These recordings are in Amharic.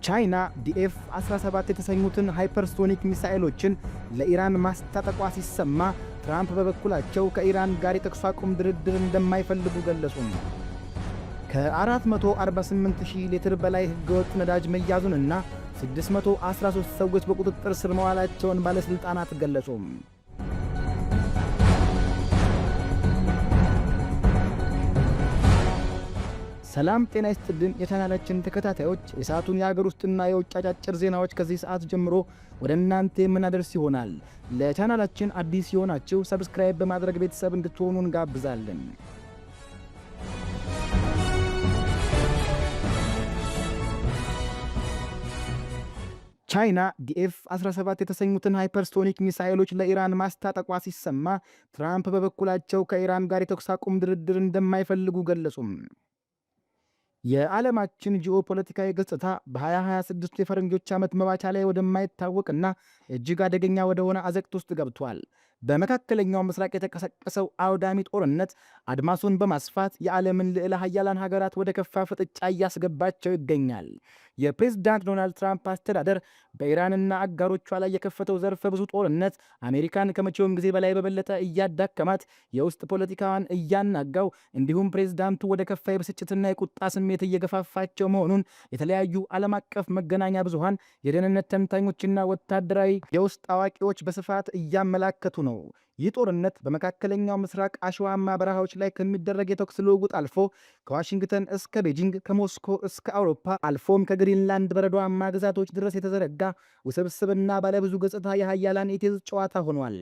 ቻይና ዲኤፍ-17 የተሰኙትን ሃይፐርሶኒክ ሚሳኤሎችን ለኢራን ማስታጠቋ ሲሰማ ትራምፕ በበኩላቸው ከኢራን ጋር የተኩስ አቁም ድርድር እንደማይፈልጉ ገለጹ። ከ448,000 ሊትር በላይ ሕገወጥ ነዳጅ መያዙንና 613 ሰዎች በቁጥጥር ስር መዋላቸውን ባለሥልጣናት ገለጹ። ሰላም ጤና ይስጥልን የቻናላችን ተከታታዮች፣ የሰዓቱን የሀገር ውስጥና የውጭ አጫጭር ዜናዎች ከዚህ ሰዓት ጀምሮ ወደ እናንተ የምናደርስ ይሆናል። ለቻናላችን አዲስ የሆናችሁ ሰብስክራይብ በማድረግ ቤተሰብ እንድትሆኑ እንጋብዛለን። ቻይና ዲኤፍ-17 የተሰኙትን ሃይፐርሶኒክ ሚሳኤሎች ለኢራን ማስታጠቋ ሲሰማ ትራምፕ በበኩላቸው ከኢራን ጋር የተኩስ አቁም ድርድር እንደማይፈልጉ ገለጹ። የዓለማችን ጂኦፖለቲካዊ ገጽታ በ2026 የፈረንጆች ዓመት መባቻ ላይ ወደማይታወቅና እጅግ አደገኛ ወደሆነ አዘቅት ውስጥ ገብቷል። በመካከለኛው ምስራቅ የተቀሰቀሰው አውዳሚ ጦርነት አድማሱን በማስፋት የዓለምን ልዕለ ሀያላን ሀገራት ወደ ከፋ ፍጥጫ እያስገባቸው ይገኛል። የፕሬዝዳንት ዶናልድ ትራምፕ አስተዳደር በኢራንና አጋሮቿ ላይ የከፈተው ዘርፈ ብዙ ጦርነት አሜሪካን ከመቼውም ጊዜ በላይ በበለጠ እያዳከማት፣ የውስጥ ፖለቲካዋን እያናጋው፣ እንዲሁም ፕሬዝዳንቱ ወደ ከፋ የብስጭትና የቁጣ ስሜት እየገፋፋቸው መሆኑን የተለያዩ ዓለም አቀፍ መገናኛ ብዙሃን፣ የደህንነት ተንታኞችና ወታደራዊ የውስጥ አዋቂዎች በስፋት እያመላከቱ ነው። ይህ ጦርነት በመካከለኛው ምስራቅ አሸዋማ በረሃዎች ላይ ከሚደረግ የተኩስ ልውውጥ አልፎ ከዋሽንግተን እስከ ቤጂንግ፣ ከሞስኮ እስከ አውሮፓ አልፎም ከግሪንላንድ በረዷማ ግዛቶች ድረስ የተዘረጋ ውስብስብና ባለብዙ ገጽታ የሀያላን የቴዝ ጨዋታ ሆኗል።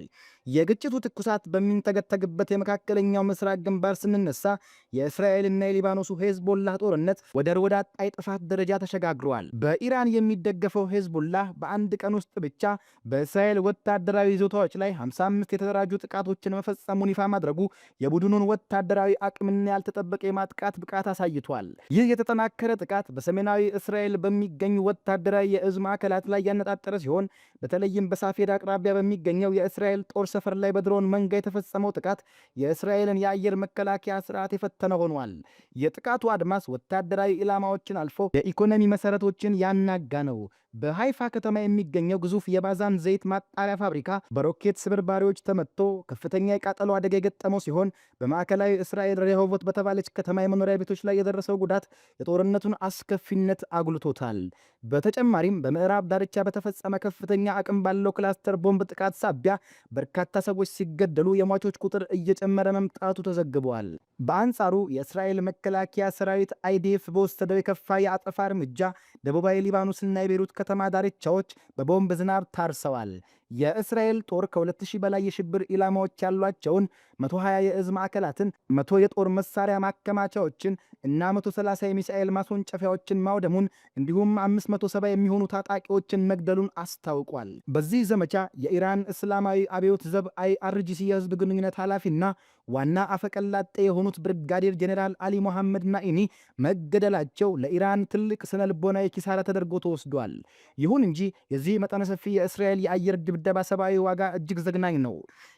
የግጭቱ ትኩሳት በሚንተገተግበት የመካከለኛው ምስራቅ ግንባር ስንነሳ የእስራኤልና የሊባኖሱ ሄዝቦላህ ጦርነት ወደር ወደ አጣይ ጥፋት ደረጃ ተሸጋግሯል። በኢራን የሚደገፈው ሄዝቦላህ በአንድ ቀን ውስጥ ብቻ በእስራኤል ወታደራዊ ይዞታዎች ላይ 55 የተደራጁ ጥቃቶችን መፈጸሙን ይፋ ማድረጉ የቡድኑን ወታደራዊ አቅምና ያልተጠበቀ የማጥቃት ብቃት አሳይቷል። ይህ የተጠናከረ ጥቃት በሰሜናዊ እስራኤል በሚገኙ ወታደራዊ የእዝ ማዕከላት ላይ ያነጣጠረ ሲሆን በተለይም በሳፌድ አቅራቢያ በሚገኘው የእስራኤል ጦር ሰፈር ላይ በድሮን መንጋ የተፈጸመው ጥቃት የእስራኤልን የአየር መከላከያ ስርዓት የፈተነ ሆኗል። የጥቃቱ አድማስ ወታደራዊ ኢላማዎችን አልፎ የኢኮኖሚ መሰረቶችን ያናጋ ነው። በሃይፋ ከተማ የሚገኘው ግዙፍ የባዛን ዘይት ማጣሪያ ፋብሪካ በሮኬት ስብርባሪዎች ተመትቶ ከፍተኛ የቃጠሎ አደጋ የገጠመው ሲሆን በማዕከላዊ እስራኤል ሬሆቮት በተባለች ከተማ የመኖሪያ ቤቶች ላይ የደረሰው ጉዳት የጦርነቱን አስከፊነት አጉልቶታል። በተጨማሪም በምዕራብ ዳርቻ በተፈጸመ ከፍተኛ አቅም ባለው ክላስተር ቦምብ ጥቃት ሳቢያ በርካታ ሰዎች ሲገደሉ የሟቾች ቁጥር እየጨመረ መምጣቱ ተዘግቧል። በአንጻሩ የእስራኤል መከላከያ ሰራዊት አይዲኤፍ በወሰደው የከፋ የአጸፋ እርምጃ ደቡባዊ ሊባኖስና የቤሩት ከተማ ዳርቻዎች በቦምብ ዝናብ ታርሰዋል። የእስራኤል ጦር ከ2000 በላይ የሽብር ኢላማዎች ያሏቸውን 120 የእዝ ማዕከላትን፣ 100 የጦር መሳሪያ ማከማቻዎችን እና 130 የሚሳኤል ማስወንጨፊያዎችን ማውደሙን እንዲሁም 570 የሚሆኑ ታጣቂዎችን መግደሉን አስታውቋል። በዚህ ዘመቻ የኢራን እስላማዊ አብዮት ዘብ IRGC የህዝብ ግንኙነት ኃላፊና ዋና አፈቀላጤ የሆኑት ብርጋዴር ጄኔራል አሊ ሞሐመድ ናኢኒ መገደላቸው ለኢራን ትልቅ ስነ ልቦናዊ ኪሳራ ተደርጎ ተወስዷል። ይሁን እንጂ የዚህ መጠነ ሰፊ የእስራኤል የአየር ድብደባ ሰብአዊ ዋጋ እጅግ ዘግናኝ ነው።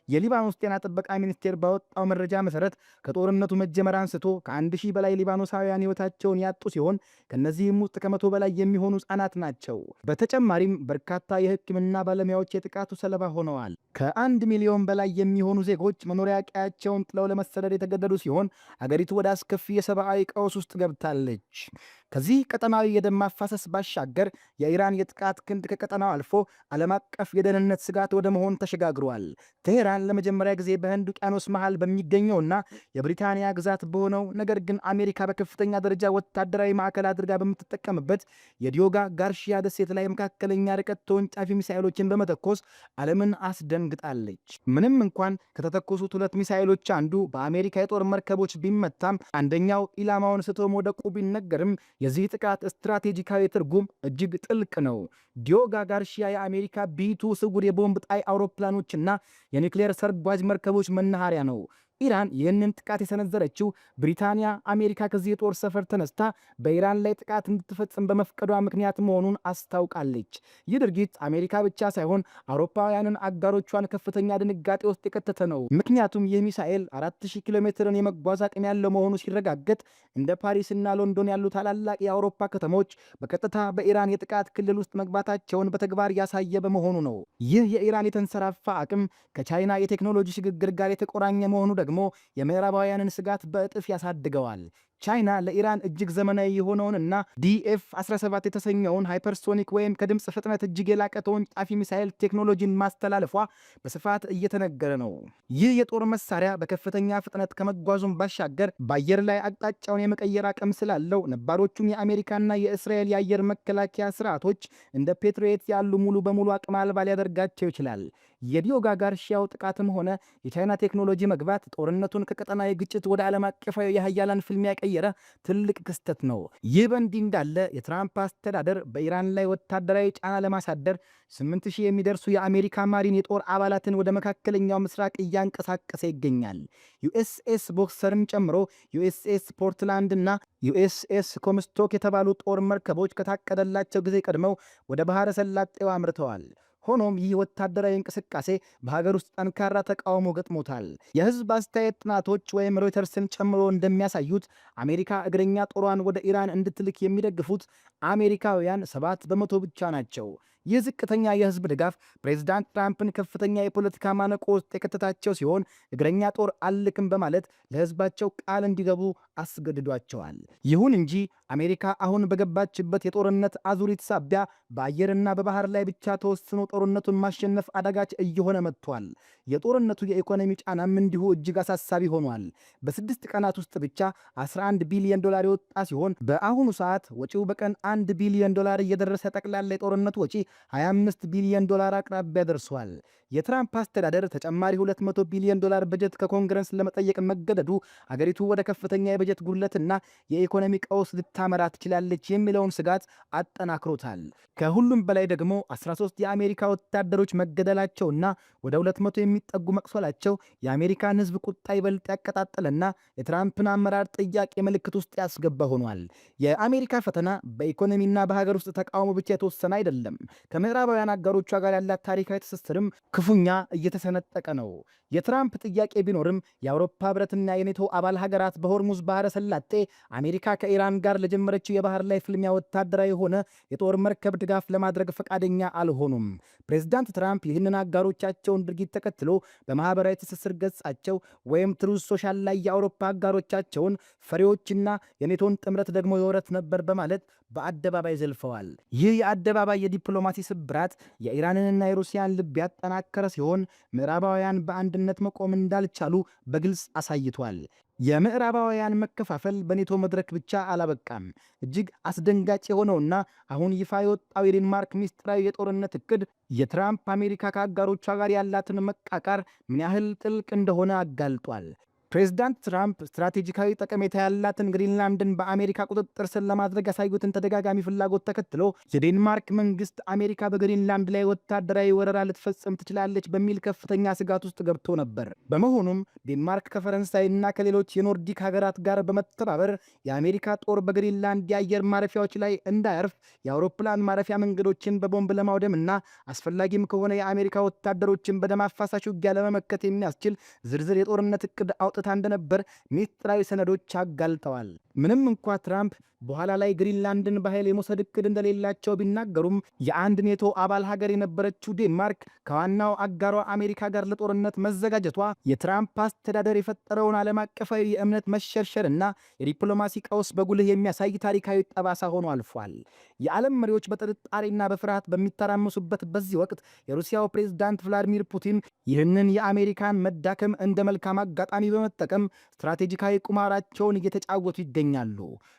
የሊባኖስ ጤና ጥበቃ ሚኒስቴር ባወጣው መረጃ መሰረት ከጦርነቱ መጀመር አንስቶ ከ1000 በላይ ሊባኖሳውያን ህይወታቸውን ያጡ ሲሆን ከነዚህም ውስጥ ከ100 በላይ የሚሆኑ ህጻናት ናቸው። በተጨማሪም በርካታ የሕክምና ባለሙያዎች የጥቃቱ ሰለባ ሆነዋል። ከ1 ሚሊዮን በላይ የሚሆኑ ዜጎች መኖሪያ ቀያቸውን ጥለው ለመሰደድ የተገደዱ ሲሆን አገሪቱ ወደ አስከፊ የሰብአዊ ቀውስ ውስጥ ገብታለች። ከዚህ ቀጠናዊ የደም ማፋሰስ ባሻገር የኢራን የጥቃት ክንድ ከቀጠናው አልፎ ዓለም አቀፍ የደህንነት ስጋት ወደ መሆን ተሸጋግሯል። ቴሄራን ለመጀመሪያ ጊዜ በህንድ ውቅያኖስ መሃል በሚገኘውና የብሪታንያ ግዛት በሆነው ነገር ግን አሜሪካ በከፍተኛ ደረጃ ወታደራዊ ማዕከል አድርጋ በምትጠቀምበት የዲዮጋ ጋርሺያ ደሴት ላይ መካከለኛ ርቀት ተወንጫፊ ሚሳኤሎችን በመተኮስ ዓለምን አስደንግጣለች። ምንም እንኳን ከተተኮሱት 2 ሚሳኤሎች አንዱ በአሜሪካ የጦር መርከቦች ቢመታም አንደኛው ኢላማውን ስቶ መውደቁ ቢነገርም የዚህ ጥቃት ስትራቴጂካዊ ትርጉም እጅግ ጥልቅ ነው። ዲዮጋ ጋርሺያ የአሜሪካ ቢቱ ስውር የቦምብ ጣይ አውሮፕላኖችና የኒውክሌር ሰርጓጅ መርከቦች መናኸሪያ ነው። ኢራን ይህንን ጥቃት የሰነዘረችው ብሪታንያ አሜሪካ ከዚህ የጦር ሰፈር ተነስታ በኢራን ላይ ጥቃት እንድትፈጽም በመፍቀዷ ምክንያት መሆኑን አስታውቃለች። ይህ ድርጊት አሜሪካ ብቻ ሳይሆን አውሮፓውያንን አጋሮቿን ከፍተኛ ድንጋጤ ውስጥ የከተተ ነው። ምክንያቱም ይህ ሚሳኤል 4000 ኪሎ ሜትርን የመጓዝ አቅም ያለው መሆኑ ሲረጋገጥ እንደ ፓሪስና ሎንዶን ያሉ ታላላቅ የአውሮፓ ከተሞች በቀጥታ በኢራን የጥቃት ክልል ውስጥ መግባታቸውን በተግባር ያሳየ በመሆኑ ነው። ይህ የኢራን የተንሰራፋ አቅም ከቻይና የቴክኖሎጂ ሽግግር ጋር የተቆራኘ መሆኑ ደግሞ የምዕራባውያንን ስጋት በእጥፍ ያሳድገዋል። ቻይና ለኢራን እጅግ ዘመናዊ የሆነውንና DF-17 የተሰኘውን ሃይፐርሶኒክ ወይም ከድምፅ ፍጥነት እጅግ የላቀ ተወንጫፊ ሚሳኤል ቴክኖሎጂን ማስተላለፏ በስፋት እየተነገረ ነው። ይህ የጦር መሳሪያ በከፍተኛ ፍጥነት ከመጓዙም ባሻገር በአየር ላይ አቅጣጫውን የመቀየር አቅም ስላለው ነባሮቹን የአሜሪካና የእስራኤል የአየር መከላከያ ስርዓቶች እንደ ፔትሪየት ያሉ ሙሉ በሙሉ አቅም አልባ ሊያደርጋቸው ይችላል። የዲዮጋ ጋርሺያው ጥቃትም ሆነ የቻይና ቴክኖሎጂ መግባት ጦርነቱን ከቀጠናዊ ግጭት ወደ ዓለም አቀፋዊ የሀያላን ፍልሚያ የቀየረ ትልቅ ክስተት ነው። ይህ በእንዲህ እንዳለ የትራምፕ አስተዳደር በኢራን ላይ ወታደራዊ ጫና ለማሳደር 8000 የሚደርሱ የአሜሪካ ማሪን የጦር አባላትን ወደ መካከለኛው ምስራቅ እያንቀሳቀሰ ይገኛል። USS ቦክሰርን ጨምሮ USS ፖርትላንድ እና USS ኮምስቶክ የተባሉ ጦር መርከቦች ከታቀደላቸው ጊዜ ቀድመው ወደ ባህረ ሰላጤው አምርተዋል። ሆኖም ይህ ወታደራዊ እንቅስቃሴ በሀገር ውስጥ ጠንካራ ተቃውሞ ገጥሞታል። የህዝብ አስተያየት ጥናቶች ወይም ሮይተርስን ጨምሮ እንደሚያሳዩት አሜሪካ እግረኛ ጦሯን ወደ ኢራን እንድትልክ የሚደግፉት አሜሪካውያን 7% ብቻ ናቸው። ይህ ዝቅተኛ የህዝብ ድጋፍ ፕሬዝዳንት ትራምፕን ከፍተኛ የፖለቲካ ማነቆ ውስጥ የከተታቸው ሲሆን እግረኛ ጦር አልክም በማለት ለህዝባቸው ቃል እንዲገቡ አስገድዷቸዋል። ይሁን እንጂ አሜሪካ አሁን በገባችበት የጦርነት አዙሪት ሳቢያ በአየርና በባህር ላይ ብቻ ተወስኖ ጦርነቱን ማሸነፍ አዳጋች እየሆነ መጥቷል። የጦርነቱ የኢኮኖሚ ጫናም እንዲሁ እጅግ አሳሳቢ ሆኗል። በ6 ቀናት ውስጥ ብቻ $11 ቢሊዮን የወጣ ሲሆን በአሁኑ ሰዓት ወጪው በቀን $1 ቢሊዮን እየደረሰ ጠቅላላ የጦርነቱ ወጪ $25 ቢሊዮን አቅራቢያ ደርሷል። የትራምፕ አስተዳደር ተጨማሪ $200 ቢሊዮን በጀት ከኮንግረስ ለመጠየቅ መገደዱ አገሪቱ ወደ ከፍተኛ የበጀት ጉድለትና የኢኮኖሚ ቀውስ ልታመራ ትችላለች የሚለውን ስጋት አጠናክሮታል። ከሁሉም በላይ ደግሞ 13 የአሜሪካ ወታደሮች መገደላቸውና ወደ 200 የሚጠጉ መቁሰላቸው የአሜሪካን ሕዝብ ቁጣ ይበልጥ ያቀጣጠለና የትራምፕን አመራር ጥያቄ ምልክት ውስጥ ያስገባ ሆኗል። የአሜሪካ ፈተና በኢኮኖሚና በሀገር ውስጥ ተቃውሞ ብቻ የተወሰነ አይደለም። ከምዕራባውያን አጋሮቿ ጋር ያላት ታሪካዊ ትስስርም ክፉኛ እየተሰነጠቀ ነው። የትራምፕ ጥያቄ ቢኖርም የአውሮፓ ህብረትና የኔቶ አባል ሀገራት በሆርሙዝ ባህረ ሰላጤ አሜሪካ ከኢራን ጋር ለጀመረችው የባህር ላይ ፍልሚያ ወታደራዊ የሆነ የጦር መርከብ ድጋፍ ለማድረግ ፈቃደኛ አልሆኑም። ፕሬዝዳንት ትራምፕ ይህንን አጋሮቻቸውን ድርጊት ተከትሎ በማህበራዊ ትስስር ገጻቸው ወይም ትሩዝ ሶሻል ላይ የአውሮፓ አጋሮቻቸውን ፈሪዎችና የኔቶን ጥምረት ደግሞ የወረት ነበር በማለት በአደባባይ ዘልፈዋል። ይህ የአደባባይ የዲፕሎማሲ ስብራት የኢራንንና የሩሲያን ልብ ያጠናከረ ሲሆን ምዕራባውያን በአንድነት መቆም እንዳልቻሉ በግልጽ አሳይቷል። የምዕራባውያን መከፋፈል በኔቶ መድረክ ብቻ አላበቃም። እጅግ አስደንጋጭ የሆነውና አሁን ይፋ የወጣው የዴንማርክ ሚስጥራዊ የጦርነት እቅድ የትራምፕ አሜሪካ ከአጋሮቿ ጋር ያላትን መቃቃር ምን ያህል ጥልቅ እንደሆነ አጋልጧል። ፕሬዝዳንት ትራምፕ ስትራቴጂካዊ ጠቀሜታ ያላትን ግሪንላንድን በአሜሪካ ቁጥጥር ስር ለማድረግ ያሳዩትን ተደጋጋሚ ፍላጎት ተከትሎ የዴንማርክ መንግስት አሜሪካ በግሪንላንድ ላይ ወታደራዊ ወረራ ልትፈጽም ትችላለች በሚል ከፍተኛ ስጋት ውስጥ ገብቶ ነበር። በመሆኑም ዴንማርክ ከፈረንሳይና ከሌሎች የኖርዲክ ሀገራት ጋር በመተባበር የአሜሪካ ጦር በግሪንላንድ የአየር ማረፊያዎች ላይ እንዳያርፍ የአውሮፕላን ማረፊያ መንገዶችን በቦምብ ለማውደም እና አስፈላጊም ከሆነ የአሜሪካ ወታደሮችን በደም አፋሳሽ ውጊያ ለመመከት የሚያስችል ዝርዝር የጦርነት እቅድ አውጥታ እንደነበር ሚስጥራዊ ሰነዶች አጋልጠዋል። ምንም እንኳ ትራምፕ በኋላ ላይ ግሪንላንድን በኃይል የመውሰድ እቅድ እንደሌላቸው ቢናገሩም የአንድ ኔቶ አባል ሀገር የነበረችው ዴንማርክ ከዋናው አጋሯ አሜሪካ ጋር ለጦርነት መዘጋጀቷ የትራምፕ አስተዳደር የፈጠረውን ዓለም አቀፋዊ የእምነት መሸርሸርና የዲፕሎማሲ ቀውስ በጉልህ የሚያሳይ ታሪካዊ ጠባሳ ሆኖ አልፏል። የዓለም መሪዎች በጥርጣሬና በፍርሃት በሚተራመሱበት በዚህ ወቅት የሩሲያው ፕሬዝዳንት ቭላዲሚር ፑቲን ይህንን የአሜሪካን መዳከም እንደ መልካም አጋጣሚ በመጠቀም ስትራቴጂካዊ ቁማራቸውን እየተጫወቱ ይገኛሉ።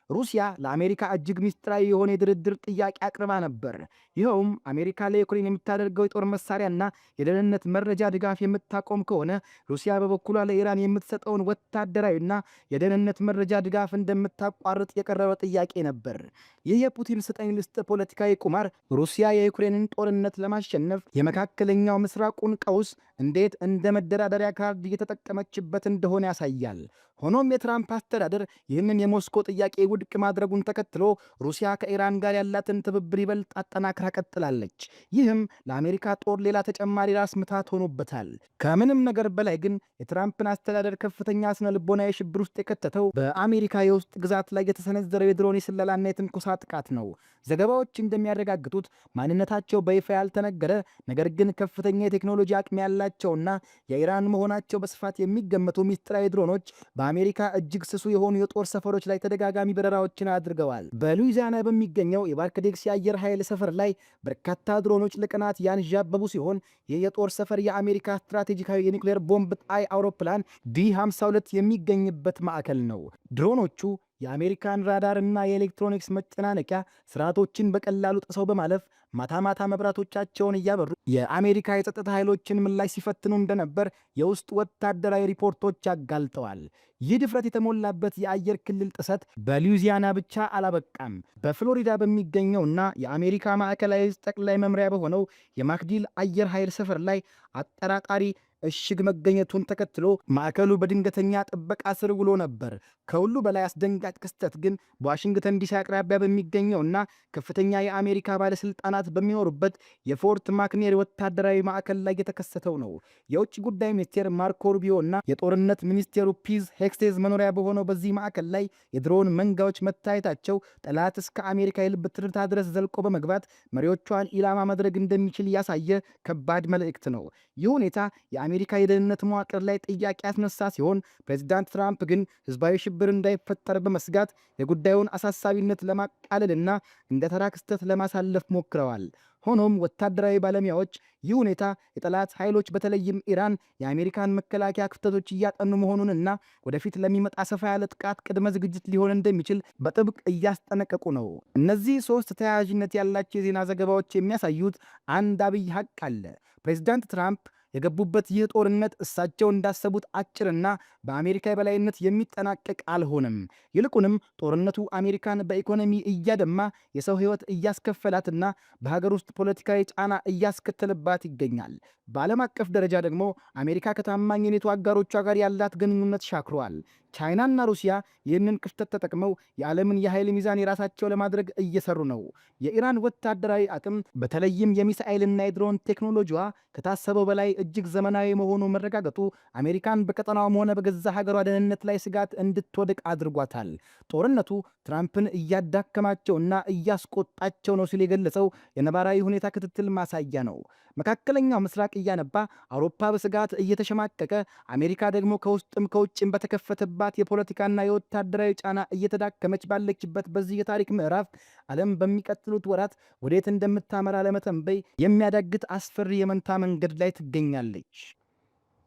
ሩሲያ ለአሜሪካ እጅግ ሚስጥራዊ የሆነ የድርድር ጥያቄ አቅርባ ነበር። ይኸውም አሜሪካ ለዩክሬን የምታደርገው የጦር መሳሪያና የደህንነት መረጃ ድጋፍ የምታቆም ከሆነ ሩሲያ በበኩሏ ለኢራን የምትሰጠውን ወታደራዊና የደህንነት መረጃ ድጋፍ እንደምታቋርጥ የቀረበ ጥያቄ ነበር። ይህ የፑቲን ስጠኝ ልስጥ ፖለቲካዊ ቁማር ሩሲያ የዩክሬንን ጦርነት ለማሸነፍ የመካከለኛው ምስራቁን ቀውስ እንዴት እንደ መደራደሪያ ካርድ እየተጠቀመችበት እንደሆነ እንደሆነ ያሳያል። ሆኖም የትራምፕ አስተዳደር ይህንን የሞስኮ ጥያቄ ውድቅ ማድረጉን ተከትሎ ሩሲያ ከኢራን ጋር ያላትን ትብብር ይበልጥ አጠናክራ ቀጥላለች። ይህም ለአሜሪካ ጦር ሌላ ተጨማሪ ራስ ምታት ሆኖበታል። ከምንም ነገር በላይ ግን የትራምፕን አስተዳደር ከፍተኛ ስነ ልቦና የሽብር ውስጥ የከተተው በአሜሪካ የውስጥ ግዛት ላይ የተሰነዘረው የድሮን የስለላና የትንኮሳ ጥቃት ነው። ዘገባዎች እንደሚያረጋግጡት ማንነታቸው በይፋ ያልተነገረ ነገር ግን ከፍተኛ የቴክኖሎጂ አቅም ያላቸውና የኢራን መሆናቸው በስፋት የሚገመቱ ሚስጥራዊ ድሮኖች በአሜሪካ እጅግ ስሱ የሆኑ የጦር ሰፈሮች ላይ ተደጋጋሚ በረራዎችን አድርገዋል። በሉዊዚያና በሚገኘው የባርክዴክስ የአየር ኃይል ሰፈር ላይ በርካታ ድሮኖች ለቀናት ያንዣበቡ ሲሆን ይህ የጦር ሰፈር የአሜሪካ ስትራቴጂካዊ የኒውክሌር ቦምብ ጣይ አውሮፕላን ዲ52 የሚገኝበት ማዕከል ነው። ድሮኖቹ የአሜሪካን ራዳርና የኤሌክትሮኒክስ መጨናነቂያ ስርዓቶችን በቀላሉ ጥሰው በማለፍ ማታ ማታ መብራቶቻቸውን እያበሩ የአሜሪካ የጸጥታ ኃይሎችን ምላሽ ሲፈትኑ እንደነበር የውስጥ ወታደራዊ ሪፖርቶች አጋልጠዋል። ይህ ድፍረት የተሞላበት የአየር ክልል ጥሰት በሉዊዚያና ብቻ አላበቃም። በፍሎሪዳ በሚገኘውና የአሜሪካ ማዕከላዊ ጠቅላይ መምሪያ በሆነው የማክዲል አየር ኃይል ሰፈር ላይ አጠራጣሪ እሽግ መገኘቱን ተከትሎ ማዕከሉ በድንገተኛ ጥበቃ ስር ውሎ ነበር። ከሁሉ በላይ አስደንጋጭ ክስተት ግን በዋሽንግተን ዲሲ አቅራቢያ በሚገኘውና ከፍተኛ የአሜሪካ ባለስልጣናት በሚኖሩበት የፎርት ማክኔር ወታደራዊ ማዕከል ላይ የተከሰተው ነው። የውጭ ጉዳይ ሚኒስቴር ማርኮ ሩቢዮ እና የጦርነት ሚኒስቴሩ ፒዝ ሄክስቴዝ መኖሪያ በሆነው በዚህ ማዕከል ላይ የድሮን መንጋዎች መታየታቸው ጠላት እስከ አሜሪካ የልብ ትርታ ድረስ ዘልቆ በመግባት መሪዎቿን ኢላማ ማድረግ እንደሚችል ያሳየ ከባድ መልእክት ነው። ይህ ሁኔታ የአሜሪካ የደህንነት መዋቅር ላይ ጥያቄ ያስነሳ ሲሆን ፕሬዚዳንት ትራምፕ ግን ህዝባዊ ሽብር እንዳይፈጠር በመስጋት የጉዳዩን አሳሳቢነት ለማቃለልና እንደ ተራ ክስተት ለማሳለፍ ሞክረዋል። ሆኖም ወታደራዊ ባለሙያዎች ይህ ሁኔታ የጠላት ኃይሎች በተለይም ኢራን የአሜሪካን መከላከያ ክፍተቶች እያጠኑ መሆኑንና ወደፊት ለሚመጣ ሰፋ ያለ ጥቃት ቅድመ ዝግጅት ሊሆን እንደሚችል በጥብቅ እያስጠነቀቁ ነው። እነዚህ ሶስት ተያያዥነት ያላቸው የዜና ዘገባዎች የሚያሳዩት አንድ አብይ ሀቅ አለ። ፕሬዚዳንት ትራምፕ የገቡበት ይህ ጦርነት እሳቸው እንዳሰቡት አጭርና በአሜሪካ የበላይነት የሚጠናቀቅ አልሆነም። ይልቁንም ጦርነቱ አሜሪካን በኢኮኖሚ እያደማ የሰው ሕይወት እያስከፈላትና በሀገር ውስጥ ፖለቲካዊ ጫና እያስከተለባት ይገኛል። በዓለም አቀፍ ደረጃ ደግሞ አሜሪካ ከታማኝ የኔቶ አጋሮቿ ጋር ያላት ግንኙነት ሻክሯል። ቻይናና ሩሲያ ይህንን ክፍተት ተጠቅመው የዓለምን የኃይል ሚዛን የራሳቸው ለማድረግ እየሰሩ ነው። የኢራን ወታደራዊ አቅም በተለይም የሚሳኤልና የድሮን ቴክኖሎጂዋ ከታሰበው በላይ እጅግ ዘመናዊ መሆኑ መረጋገጡ አሜሪካን በቀጠናውም ሆነ በገዛ ሀገሯ ደህንነት ላይ ስጋት እንድትወድቅ አድርጓታል። ጦርነቱ ትራምፕን እያዳከማቸውና እያስቆጣቸው ነው ሲል የገለጸው የነባራዊ ሁኔታ ክትትል ማሳያ ነው። መካከለኛው ምስራቅ እያነባ አውሮፓ በስጋት እየተሸማቀቀ አሜሪካ ደግሞ ከውስጥም ከውጭም በተከፈተባት የፖለቲካና የወታደራዊ ጫና እየተዳከመች ባለችበት በዚህ የታሪክ ምዕራፍ ዓለም በሚቀጥሉት ወራት ወዴት እንደምታመራ ለመተንበይ የሚያዳግት አስፈሪ የመንታ መንገድ ላይ ትገኛለች።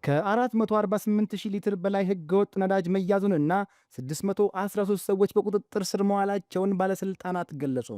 ከ448 ሺህ ሊትር በላይ ህገወጥ ነዳጅ መያዙንና 613 ሰዎች በቁጥጥር ስር መዋላቸውን ባለስልጣናት ገለጹ።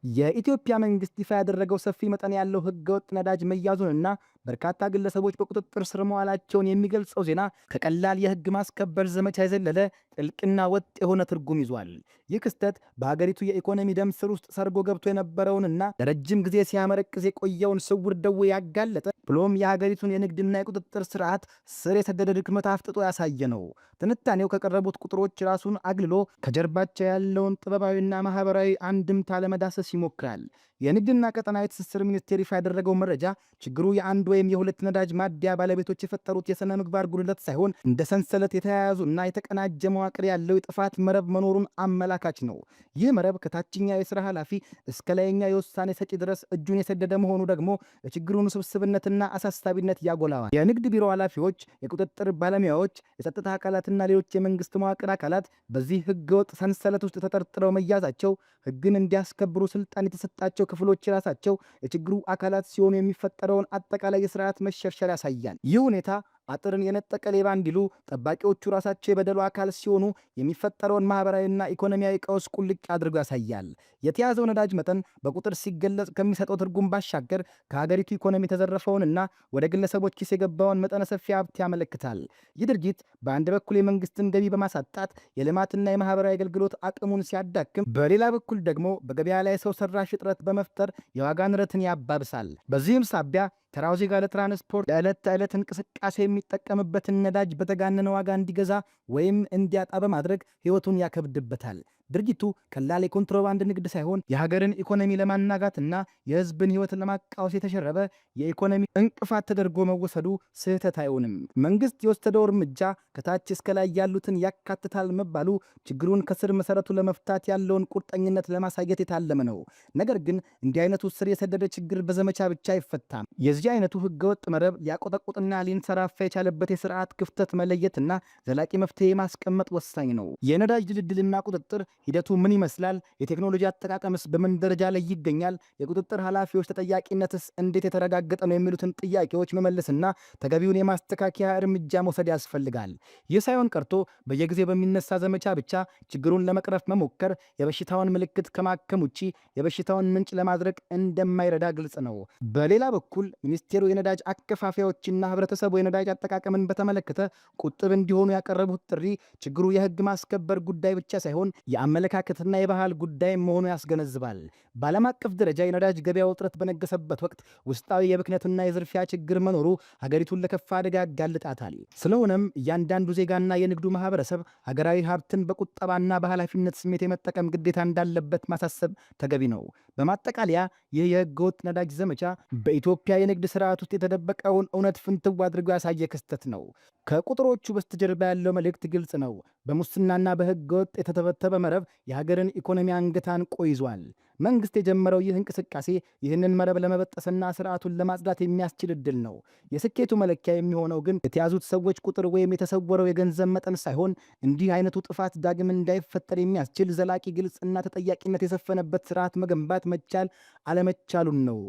የኢትዮጵያ መንግስት ይፋ ያደረገው ሰፊ መጠን ያለው ህገወጥ ነዳጅ መያዙንና በርካታ ግለሰቦች በቁጥጥር ስር መዋላቸውን የሚገልጸው ዜና ከቀላል የህግ ማስከበር ዘመቻ የዘለለ ጥልቅና ወጥ የሆነ ትርጉም ይዟል። ይህ ክስተት በሀገሪቱ የኢኮኖሚ ደም ስር ውስጥ ሰርጎ ገብቶ የነበረውንና ለረጅም ጊዜ ሲያመረቅዝ የቆየውን ስውር ደዌ ያጋለጠ ብሎም የሀገሪቱን የንግድና የቁጥጥር ስርዓት ስር የሰደደ ድክመት አፍጥጦ ያሳየ ነው። ትንታኔው ከቀረቡት ቁጥሮች ራሱን አግልሎ ከጀርባቸው ያለውን ጥበባዊና ማህበራዊ አንድምታ ለመዳሰስ ይሞክራል። የንግድና ቀጠናዊ ትስስር ሚኒስቴር ይፋ ያደረገው መረጃ ችግሩ የአንድ ወይም የሁለት ነዳጅ ማደያ ባለቤቶች የፈጠሩት የሥነ ምግባር ጉድለት ሳይሆን እንደ ሰንሰለት የተያያዙና የተቀናጀ መዋቅር ያለው የጥፋት መረብ መኖሩን አመላካች ነው። ይህ መረብ ከታችኛው የሥራ ኃላፊ እስከ ላይኛው የውሳኔ ሰጪ ድረስ እጁን የሰደደ መሆኑ ደግሞ የችግሩን ውስብስብነትና አሳሳቢነት ያጎላዋል። የንግድ ቢሮ ኃላፊዎች፣ የቁጥጥር ባለሙያዎች፣ የጸጥታ አካላትና ሌሎች የመንግስት መዋቅር አካላት በዚህ ህገወጥ ሰንሰለት ውስጥ ተጠርጥረው መያዛቸው ህግን እንዲያስከብሩ ስልጣን የተሰጣቸው ክፍሎች ራሳቸው የችግሩ አካላት ሲሆኑ የሚፈጠረውን አጠቃላይ የስርዓት መሸርሸር ያሳያል። ይህ ሁኔታ አጥርን የነጠቀ ሌባ እንዲሉ ጠባቂዎቹ ራሳቸው የበደሉ አካል ሲሆኑ የሚፈጠረውን ማህበራዊና ኢኮኖሚያዊ ቀውስ ቁልጭ አድርጎ ያሳያል። የተያዘው ነዳጅ መጠን በቁጥር ሲገለጽ ከሚሰጠው ትርጉም ባሻገር ከሀገሪቱ ኢኮኖሚ የተዘረፈውንና ወደ ግለሰቦች ኪስ የገባውን መጠነ ሰፊ ሀብት ያመለክታል። ይህ ድርጊት በአንድ በኩል የመንግስትን ገቢ በማሳጣት የልማትና የማህበራዊ አገልግሎት አቅሙን ሲያዳክም፣ በሌላ በኩል ደግሞ በገበያ ላይ ሰው ሰራሽ እጥረት በመፍጠር የዋጋ ንረትን ያባብሳል። በዚህም ሳቢያ ተራው ዜጋ ለትራንስፖርት ለዕለት ተዕለት እንቅስቃሴ የሚጠቀምበትን ነዳጅ በተጋነነ ዋጋ እንዲገዛ ወይም እንዲያጣ በማድረግ ሕይወቱን ያከብድበታል። ድርጊቱ ቀላል የኮንትሮባንድ ንግድ ሳይሆን የሀገርን ኢኮኖሚ ለማናጋትና የሕዝብን ሕይወት ለማቃወስ የተሸረበ የኢኮኖሚ እንቅፋት ተደርጎ መወሰዱ ስህተት አይሆንም። መንግስት የወሰደው እርምጃ ከታች እስከ ላይ ያሉትን ያካትታል መባሉ ችግሩን ከስር መሰረቱ ለመፍታት ያለውን ቁርጠኝነት ለማሳየት የታለመ ነው። ነገር ግን እንዲህ አይነቱ ስር የሰደደ ችግር በዘመቻ ብቻ አይፈታም። የዚህ አይነቱ ህገወጥ መረብ ሊያቆጠቁጥና ሊንሰራፋ የቻለበት የስርዓት ክፍተት መለየትና ዘላቂ መፍትሄ ማስቀመጥ ወሳኝ ነው። የነዳጅ ድልድልና ቁጥጥር ሂደቱ ምን ይመስላል? የቴክኖሎጂ አጠቃቀምስ በምን ደረጃ ላይ ይገኛል? የቁጥጥር ኃላፊዎች ተጠያቂነትስ እንዴት የተረጋገጠ ነው? የሚሉትን ጥያቄዎች መመለስና ተገቢውን የማስተካከያ እርምጃ መውሰድ ያስፈልጋል። ይህ ሳይሆን ቀርቶ በየጊዜው በሚነሳ ዘመቻ ብቻ ችግሩን ለመቅረፍ መሞከር የበሽታውን ምልክት ከማከም ውጪ የበሽታውን ምንጭ ለማድረግ እንደማይረዳ ግልጽ ነው። በሌላ በኩል ሚኒስቴሩ የነዳጅ አከፋፋዮችና ህብረተሰቡ የነዳጅ አጠቃቀምን በተመለከተ ቁጥብ እንዲሆኑ ያቀረቡት ጥሪ ችግሩ የህግ ማስከበር ጉዳይ ብቻ ሳይሆን የአመለካከትና የባህል ጉዳይ መሆኑ ያስገነዝባል። በዓለም አቀፍ ደረጃ የነዳጅ ገበያ ውጥረት በነገሰበት ወቅት ውስጣዊ የብክነትና የዝርፊያ ችግር መኖሩ ሀገሪቱን ለከፋ አደጋ ያጋልጣታል። ስለሆነም እያንዳንዱ ዜጋና የንግዱ ማህበረሰብ ሀገራዊ ሀብትን በቁጠባና በኃላፊነት ስሜት የመጠቀም ግዴታ እንዳለበት ማሳሰብ ተገቢ ነው። በማጠቃለያ ይህ የህገወጥ ነዳጅ ዘመቻ በኢትዮጵያ የንግድ ስርዓት ውስጥ የተደበቀውን እውነት ፍንትው አድርጎ ያሳየ ክስተት ነው። ከቁጥሮቹ በስተጀርባ ያለው መልእክት ግልጽ ነው። በሙስናና በህገወጥ የተተበተበ መረብ የሀገርን ኢኮኖሚ አንገት አንቆ ይዟል። መንግስት የጀመረው ይህ እንቅስቃሴ ይህንን መረብ ለመበጠስና ስርዓቱን ለማጽዳት የሚያስችል እድል ነው። የስኬቱ መለኪያ የሚሆነው ግን የተያዙት ሰዎች ቁጥር ወይም የተሰወረው የገንዘብ መጠን ሳይሆን እንዲህ አይነቱ ጥፋት ዳግም እንዳይፈጠር የሚያስችል ዘላቂ ግልጽና ተጠያቂነት የሰፈነበት ስርዓት መገንባት መቻል አለመቻሉን ነው።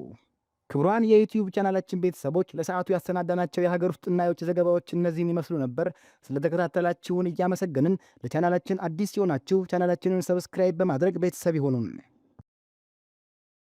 ክቡራን የዩቲዩብ ቻናላችን ቤተሰቦች ለሰዓቱ ያሰናዳናቸው የሀገር ውስጥና የውጭ ዘገባዎች እነዚህን ይመስሉ ነበር። ስለተከታተላችሁን እያመሰገንን ለቻናላችን አዲስ ሲሆናችሁ ቻናላችንን ሰብስክራይብ በማድረግ ቤተሰብ ይሆኑን።